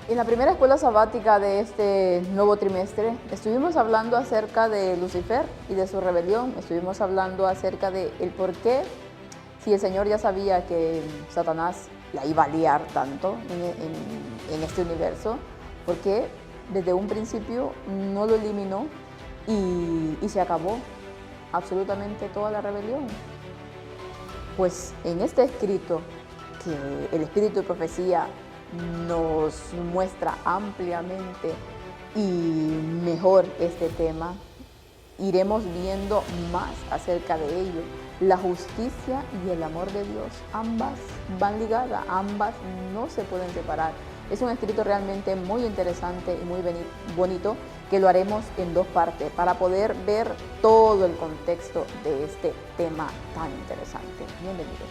En la primera escuela sabática de este nuevo trimestre estuvimos hablando acerca de Lucifer y de su rebelión. Estuvimos hablando acerca de el por qué, si el Señor ya sabía que Satanás la iba a liar tanto en este universo, por qué desde un principio no lo eliminó y se acabó absolutamente toda la rebelión. Pues en este escrito que el Espíritu de Profecía nos muestra ampliamente y mejor este tema, iremos viendo más acerca de ello. La justicia y el amor de Dios, ambas van ligadas, ambas no se pueden separar. Es un escrito realmente muy interesante y muy bonito que lo haremos en dos partes para poder ver todo el contexto de este tema tan interesante. Bienvenidos.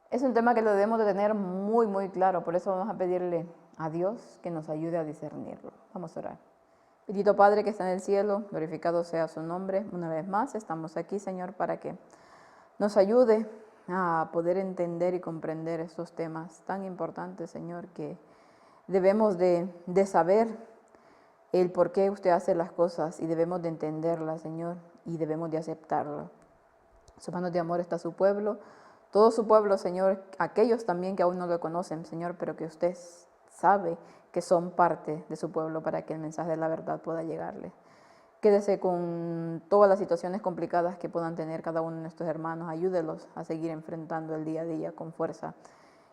Es un tema que lo debemos de tener muy claro, por eso vamos a pedirle a Dios que nos ayude a discernirlo. Vamos a orar. Bendito Padre que está en el cielo, glorificado sea su nombre. Una vez más estamos aquí, Señor, para que nos ayude a poder entender y comprender estos temas tan importantes, Señor, que debemos de saber el por qué usted hace las cosas y debemos de entenderlas, Señor, y debemos de aceptarlo. En sus manos de amor está su pueblo, todo su pueblo, Señor, aquellos también que aún no lo conocen, Señor, pero que usted sabe que son parte de su pueblo para que el mensaje de la verdad pueda llegarle. Quédese con todas las situaciones complicadas que puedan tener cada uno de nuestros hermanos. Ayúdelos a seguir enfrentando el día a día con fuerza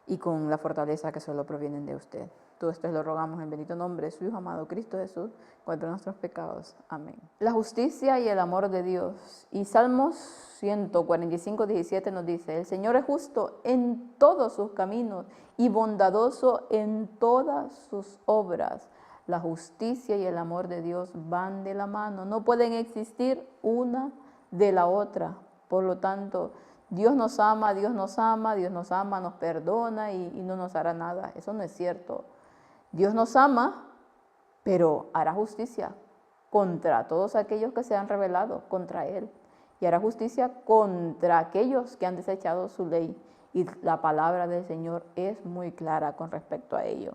y con la fortaleza que solo provienen de usted. Todo esto lo rogamos en bendito nombre de su Hijo amado Cristo Jesús, contra nuestros pecados. Amén. La justicia y el amor de Dios. Y Salmos 145, 17 nos dice: el Señor es justo en todos sus caminos y bondadoso en todas sus obras. La justicia y el amor de Dios van de la mano, no pueden existir una de la otra. Por lo tanto, Dios nos ama, Dios nos ama, Dios nos ama, nos perdona y no nos hará nada. Eso no es cierto. Dios nos ama, pero hará justicia contra todos aquellos que se han rebelado contra Él. Y hará justicia contra aquellos que han desechado su ley. Y la palabra del Señor es muy clara con respecto a ello.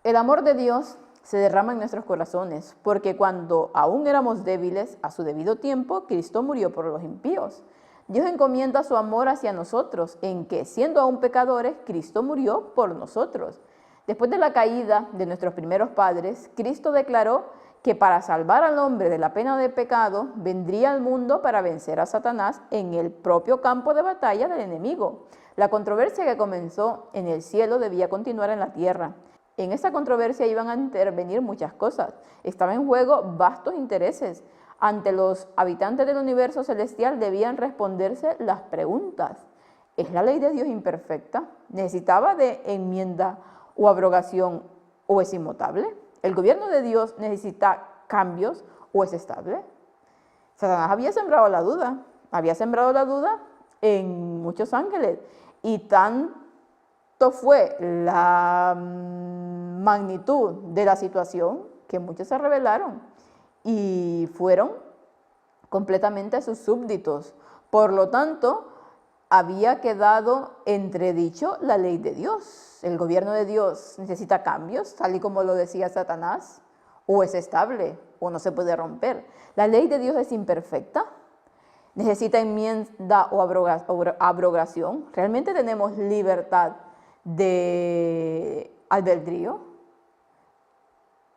El amor de Dios se derrama en nuestros corazones, porque cuando aún éramos débiles, a su debido tiempo, Cristo murió por los impíos. Dios encomienda su amor hacia nosotros, en que, siendo aún pecadores, Cristo murió por nosotros. Después de la caída de nuestros primeros padres, Cristo declaró que para salvar al hombre de la pena de pecado, vendría al mundo para vencer a Satanás en el propio campo de batalla del enemigo. La controversia que comenzó en el cielo debía continuar en la tierra. En esta controversia iban a intervenir muchas cosas. Estaba en juego vastos intereses. Ante los habitantes del universo celestial debían responderse las preguntas. ¿Es la ley de Dios imperfecta? ¿Necesitaba de enmienda o abrogación o es inmutable? ¿El gobierno de Dios necesita cambios o es estable? Satanás había sembrado la duda en muchos ángeles, y tanto fue la magnitud de la situación que muchos se rebelaron y fueron completamente sus súbditos. Por lo tanto, había quedado entredicho la ley de Dios. El gobierno de Dios necesita cambios, tal y como lo decía Satanás, o es estable, o no se puede romper. La ley de Dios es imperfecta, necesita enmienda o abrogación. ¿Realmente tenemos libertad de albedrío?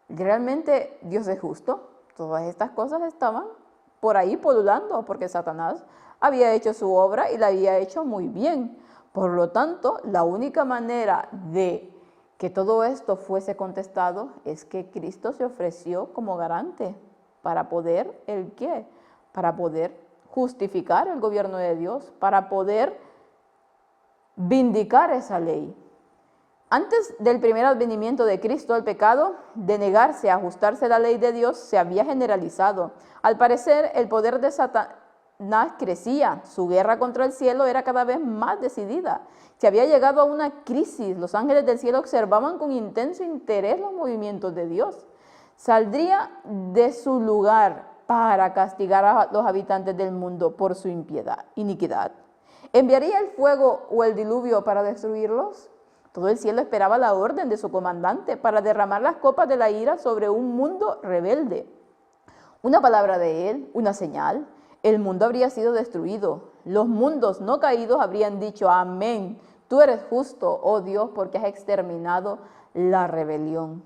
¿Realmente Dios es justo? Todas estas cosas estaban por ahí polulando, porque Satanás había hecho su obra y la había hecho muy bien. Por lo tanto, la única manera de que todo esto fuese contestado es que Cristo se ofreció como garante para poder, ¿el qué? Para poder justificar el gobierno de Dios, para poder vindicar esa ley. Antes del primer advenimiento de Cristo, el pecado de negarse a ajustarse a la ley de Dios se había generalizado. Al parecer, el poder de Satanás crecía, su guerra contra el cielo era cada vez más decidida. Se había llegado a una crisis, los ángeles del cielo observaban con intenso interés los movimientos de Dios. Saldría de su lugar para castigar a los habitantes del mundo por su iniquidad. ¿Enviaría el fuego o el diluvio para destruirlos? Todo el cielo esperaba la orden de su comandante para derramar las copas de la ira sobre un mundo rebelde. Una palabra de él, una señal, el mundo habría sido destruido. Los mundos no caídos habrían dicho, amén, tú eres justo, oh Dios, porque has exterminado la rebelión.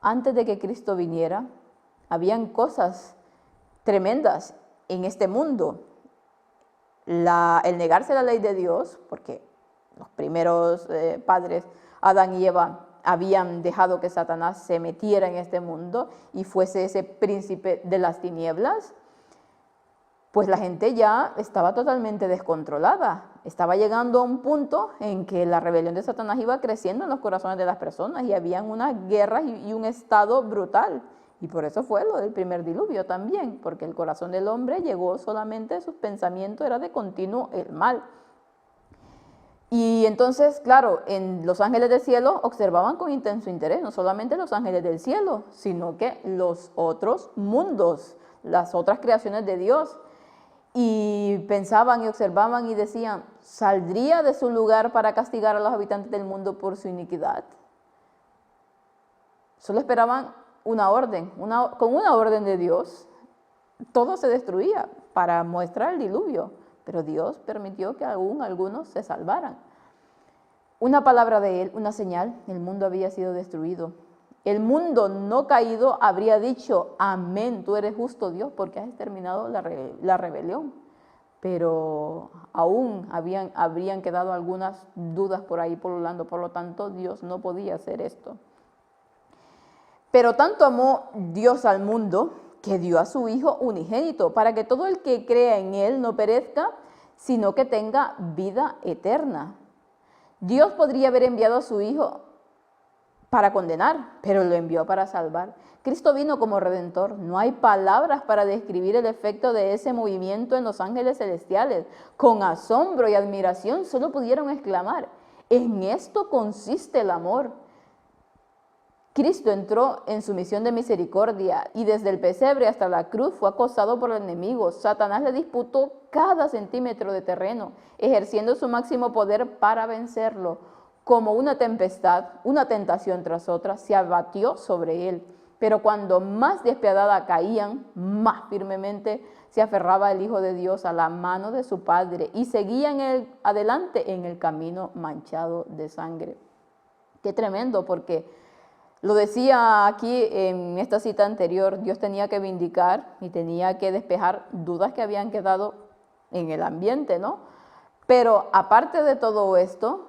Antes de que Cristo viniera, habían cosas tremendas en este mundo. El negarse a la ley de Dios, porque los primeros padres, Adán y Eva, habían dejado que Satanás se metiera en este mundo y fuese ese príncipe de las tinieblas, pues la gente ya estaba totalmente descontrolada. Estaba llegando a un punto en que la rebelión de Satanás iba creciendo en los corazones de las personas y habían unas guerras y un estado brutal. Y por eso fue lo del primer diluvio también, porque el corazón del hombre llegó solamente, sus pensamientos era de continuo el mal. Y entonces, claro, en los ángeles del cielo observaban con intenso interés, no solamente los ángeles del cielo, sino que los otros mundos, las otras creaciones de Dios. Y pensaban y observaban y decían, ¿saldría de su lugar para castigar a los habitantes del mundo por su iniquidad? Solo esperaban una orden, con una orden de Dios, todo se destruía para mostrar el diluvio. Pero Dios permitió que aún algunos se salvaran. Una palabra de él, una señal, el mundo había sido destruido. El mundo no caído habría dicho, amén, tú eres justo Dios porque has exterminado la rebelión. Pero aún habrían quedado algunas dudas por ahí pululando, por lo tanto Dios no podía hacer esto. Pero tanto amó Dios al mundo que dio a su Hijo unigénito, para que todo el que crea en Él no perezca, sino que tenga vida eterna. Dios podría haber enviado a su Hijo para condenar, pero lo envió para salvar. Cristo vino como Redentor. No hay palabras para describir el efecto de ese movimiento en los ángeles celestiales. Con asombro y admiración solo pudieron exclamar, en esto consiste el amor. Cristo entró en su misión de misericordia y desde el pesebre hasta la cruz fue acosado por el enemigo. Satanás le disputó cada centímetro de terreno, ejerciendo su máximo poder para vencerlo. Como una tempestad, una tentación tras otra, se abatió sobre él. Pero cuando más despiadada caían, más firmemente se aferraba el Hijo de Dios a la mano de su Padre y seguía adelante en el camino manchado de sangre. Qué tremendo, porque lo decía aquí en esta cita anterior, Dios tenía que vindicar y tenía que despejar dudas que habían quedado en el ambiente, ¿no? Pero aparte de todo esto,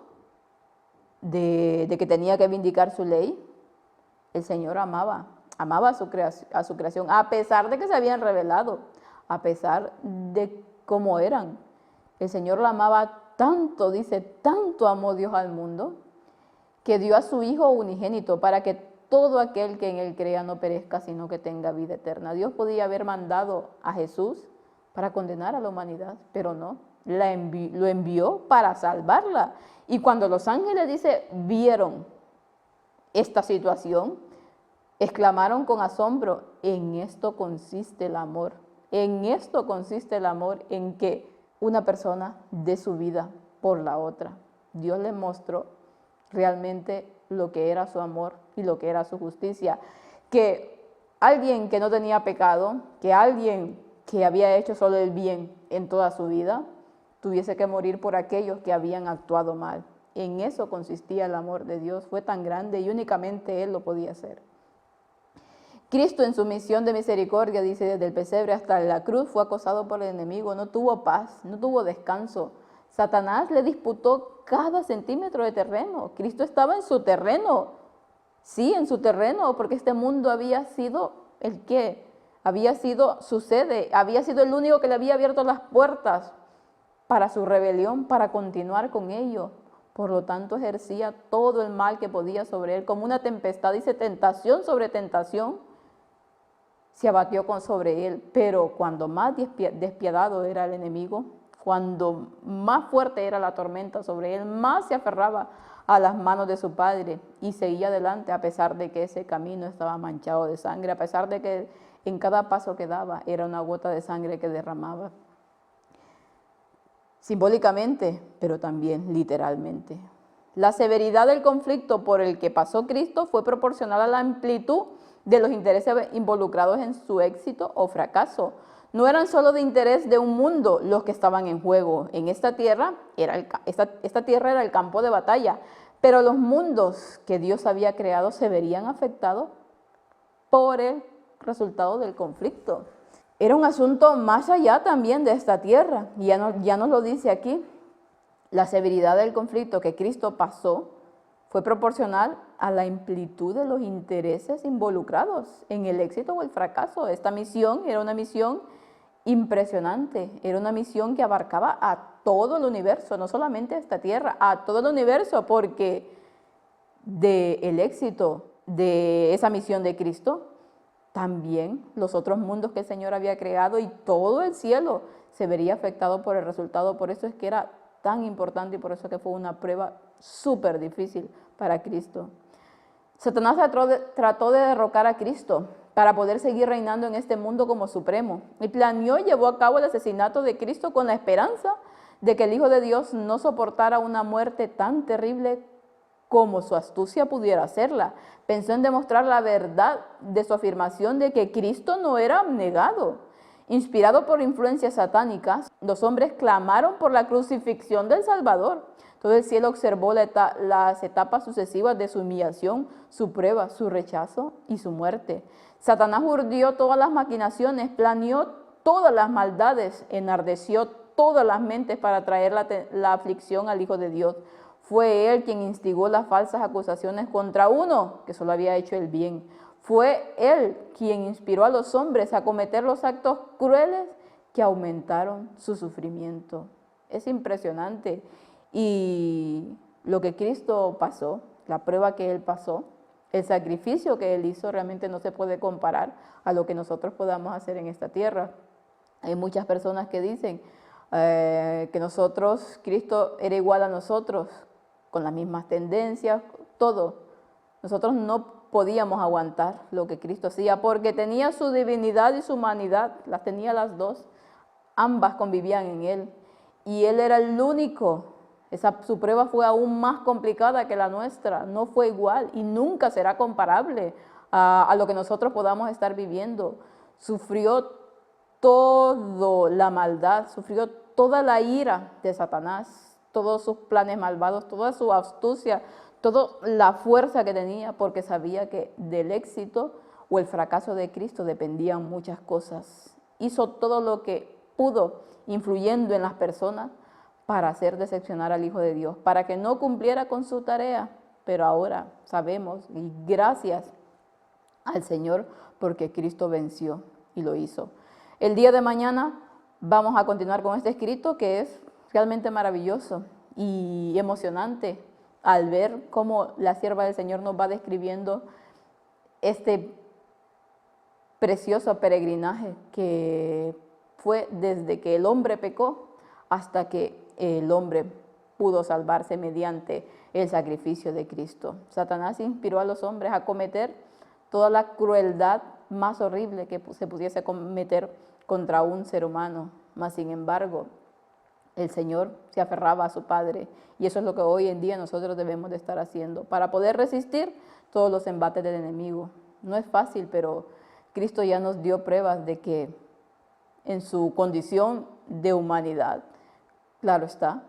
de que tenía que vindicar su ley, el Señor amaba a su creación, a pesar de que se habían revelado, a pesar de cómo eran. El Señor la amaba tanto, dice, tanto amó Dios al mundo, que dio a su Hijo unigénito para que todo aquel que en Él crea no perezca, sino que tenga vida eterna. Dios podía haber mandado a Jesús para condenar a la humanidad, pero no, lo envió para salvarla. Y cuando los ángeles, dice, vieron esta situación, exclamaron con asombro, en esto consiste el amor. En esto consiste el amor, en que una persona dé su vida por la otra. Dios les mostró realmente lo que era su amor y lo que era su justicia. Que alguien que no tenía pecado, que alguien que había hecho solo el bien en toda su vida, tuviese que morir por aquellos que habían actuado mal. En eso consistía el amor de Dios. Fue tan grande y únicamente Él lo podía hacer. Cristo en su misión de misericordia, dice, desde el pesebre hasta la cruz, fue acosado por el enemigo, no tuvo paz, no tuvo descanso. Satanás le disputó cada centímetro de terreno. Cristo estaba en su terreno, sí, en su terreno, porque este mundo había sido el que había sido su sede, había sido el único que le había abierto las puertas para su rebelión, para continuar con ello. Por lo tanto, ejercía todo el mal que podía sobre él, como una tempestad, dice, tentación sobre tentación, se abatió sobre él. Pero cuando más despiadado era el enemigo, cuando más fuerte era la tormenta sobre él, más se aferraba a las manos de su padre y seguía adelante, a pesar de que ese camino estaba manchado de sangre, a pesar de que en cada paso que daba era una gota de sangre que derramaba. Simbólicamente, pero también literalmente. La severidad del conflicto por el que pasó Cristo fue proporcional a la amplitud de los intereses involucrados en su éxito o fracaso. No eran solo de interés de un mundo los que estaban en juego. En esta tierra esta tierra era el campo de batalla, pero los mundos que Dios había creado se verían afectados por el resultado del conflicto. Era un asunto más allá también de esta tierra, y ya nos lo dice aquí. La severidad del conflicto que Cristo pasó fue proporcional a la amplitud de los intereses involucrados en el éxito o el fracaso. Esta misión era una misión impresionante, era una misión que abarcaba a todo el universo, no solamente a esta tierra, a todo el universo, porque del éxito de esa misión de Cristo, también los otros mundos que el Señor había creado y todo el cielo se vería afectado por el resultado. Por eso es que era tan importante y por eso es que fue una prueba súper difícil para Cristo. Satanás trató de derrocar a Cristo para poder seguir reinando en este mundo como supremo. Y planeó y llevó a cabo el asesinato de Cristo con la esperanza de que el Hijo de Dios no soportara una muerte tan terrible como su astucia pudiera hacerla. Pensó en demostrar la verdad de su afirmación de que Cristo no era abnegado. Inspirado por influencias satánicas, los hombres clamaron por la crucifixión del Salvador. Todo el cielo observó las etapas sucesivas de su humillación, su prueba, su rechazo y su muerte. Satanás urdió todas las maquinaciones, planeó todas las maldades, enardeció todas las mentes para traer la aflicción al Hijo de Dios. Fue él quien instigó las falsas acusaciones contra uno que solo había hecho el bien. Fue él quien inspiró a los hombres a cometer los actos crueles que aumentaron su sufrimiento. Es impresionante. Y lo que Cristo pasó, la prueba que él pasó, el sacrificio que él hizo, realmente no se puede comparar a lo que nosotros podamos hacer en esta tierra. Hay muchas personas que dicen que nosotros, Cristo era igual a nosotros, con las mismas tendencias, todo. Nosotros no podíamos aguantar lo que Cristo hacía porque tenía su divinidad y su humanidad, las tenía las dos, ambas convivían en él. Y él era el único. Su prueba fue aún más complicada que la nuestra, no fue igual y nunca será comparable a lo que nosotros podamos estar viviendo. Sufrió toda la maldad, sufrió toda la ira de Satanás, todos sus planes malvados, toda su astucia, toda la fuerza que tenía, porque sabía que del éxito o el fracaso de Cristo dependían muchas cosas. Hizo todo lo que pudo, influyendo en las personas, para hacer decepcionar al Hijo de Dios, para que no cumpliera con su tarea. Pero ahora sabemos, y gracias al Señor, porque Cristo venció y lo hizo. El día de mañana vamos a continuar con este escrito que es realmente maravilloso y emocionante al ver cómo la sierva del Señor nos va describiendo este precioso peregrinaje que fue desde que el hombre pecó hasta que el hombre pudo salvarse mediante el sacrificio de Cristo. Satanás inspiró a los hombres a cometer toda la crueldad más horrible que se pudiese cometer contra un ser humano, mas sin embargo el Señor se aferraba a su Padre y eso es lo que hoy en día nosotros debemos de estar haciendo para poder resistir todos los embates del enemigo. No es fácil, pero Cristo ya nos dio pruebas de que en su condición de humanidad, claro está,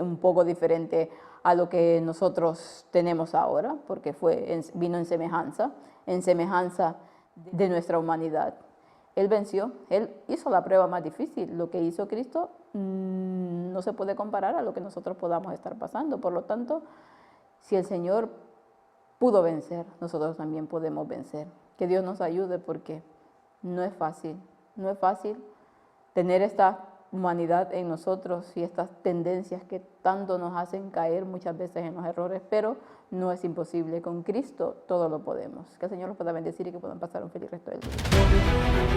un poco diferente a lo que nosotros tenemos ahora, porque vino en semejanza de nuestra humanidad. Él venció, Él hizo la prueba más difícil. Lo que hizo Cristo no se puede comparar a lo que nosotros podamos estar pasando. Por lo tanto, si el Señor pudo vencer, nosotros también podemos vencer. Que Dios nos ayude porque no es fácil tener esta humanidad en nosotros y estas tendencias que tanto nos hacen caer muchas veces en los errores, pero no es imposible. Con Cristo todo lo podemos. Que el Señor los pueda bendecir y que puedan pasar un feliz resto del día.